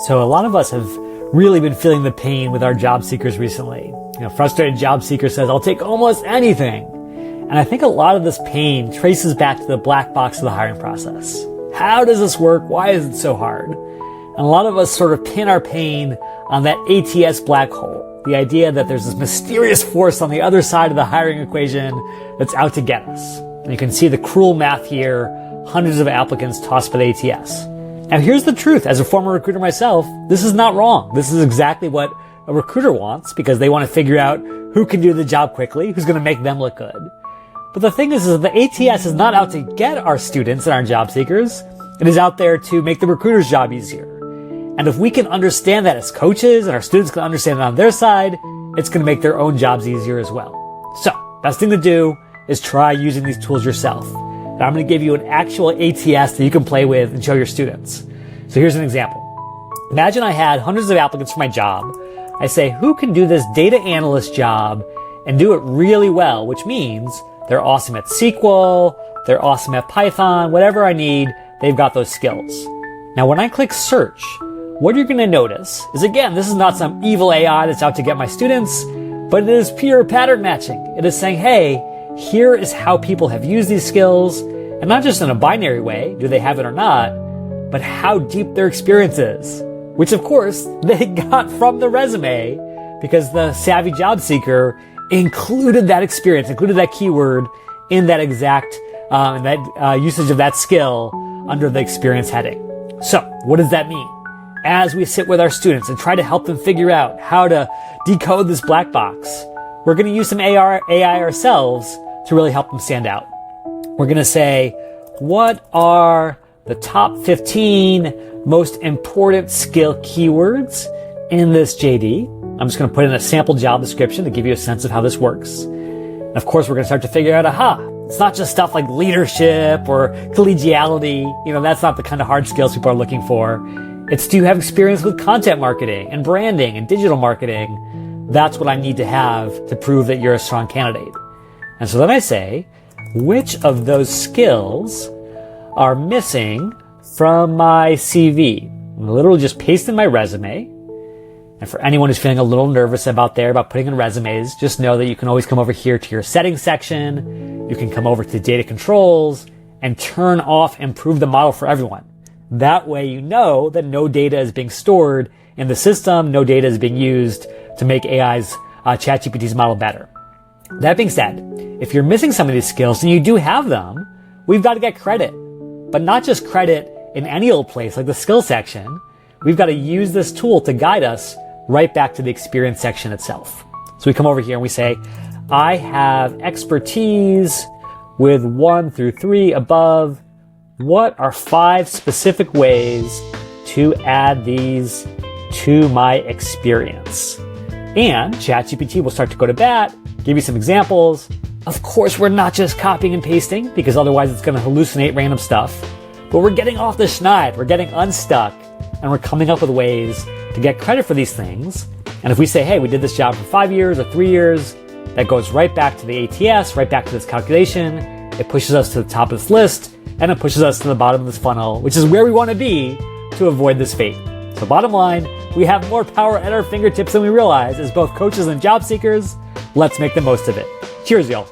So a lot of us have really been feeling the pain with our job seekers recently. Frustrated job seeker says, I'll take almost anything. And I think a lot of this pain traces back to the black box of the hiring process. How does this work? Why is it so hard? And a lot of us sort of pin our pain on that ATS black hole. The idea that there's this mysterious force on the other side of the hiring equation that's out to get us. And you can see the cruel math here, hundreds of applicants tossed for the ATS. Now here's the truth. As a former recruiter myself, this is not wrong. This is exactly what a recruiter wants because they want to figure out who can do the job quickly, who's going to make them look good. But the thing is that the ATS is not out to get our students and our job seekers. It is out there to make the recruiter's job easier. And if we can understand that as coaches and our students can understand it on their side, it's going to make their own jobs easier as well. So, best thing to do is try using these tools yourself. And I'm going to give you an actual ATS that you can play with and show your students. So here's an example. Imagine I had hundreds of applicants for my job. I say, who can do this data analyst job and do it really well, which means they're awesome at SQL, they're awesome at Python, whatever I need, they've got those skills. Now, when I click search, what you're going to notice is, again, this is not some evil AI that's out to get my students, but it is pure pattern matching. It is saying, hey, here is how people have used these skills, and not just in a binary way, do they have it or not, but how deep their experience is, which of course they got from the resume because the savvy job seeker included that experience, included that keyword in that exact, usage of that skill under the experience heading. So what does that mean? As we sit with our students and try to help them figure out how to decode this black box, we're going to use some AI ourselves to really help them stand out. We're going to say, what are the top 15 most important skill keywords in this JD? I'm just going to put in a sample job description to give you a sense of how this works. And of course, we're going to start to figure out, it's not just stuff like leadership or collegiality. That's not the kind of hard skills people are looking for. It's, do you have experience with content marketing and branding and digital marketing? That's what I need to have to prove that you're a strong candidate. And so then I say, which of those skills are missing from my CV? I'm literally just pasting my resume. And for anyone who's feeling a little nervous about putting in resumes, just know that you can always come over here to your settings section. You can come over to data controls and turn off improve the model for everyone. That way you know that no data is being stored in the system, no data is being used to make AI's ChatGPT's model better. That being said, if you're missing some of these skills and you do have them, we've got to get credit. But not just credit in any old place like the skill section. We've got to use this tool to guide us right back to the experience section itself. So we come over here and we say, I have expertise with 1 through 3 above. What are 5 specific ways to add these to my experience? And ChatGPT will start to go to bat, give you some examples. Of course, we're not just copying and pasting because otherwise it's going to hallucinate random stuff. But we're getting off the schneid, we're getting unstuck, and we're coming up with ways to get credit for these things. And if we say, hey, we did this job for 5 years or 3 years, that goes right back to the ATS, right back to this calculation. It pushes us to the top of this list, and it pushes us to the bottom of this funnel, which is where we want to be to avoid this fate. So bottom line, we have more power at our fingertips than we realize as both coaches and job seekers. Let's make the most of it. Cheers, y'all.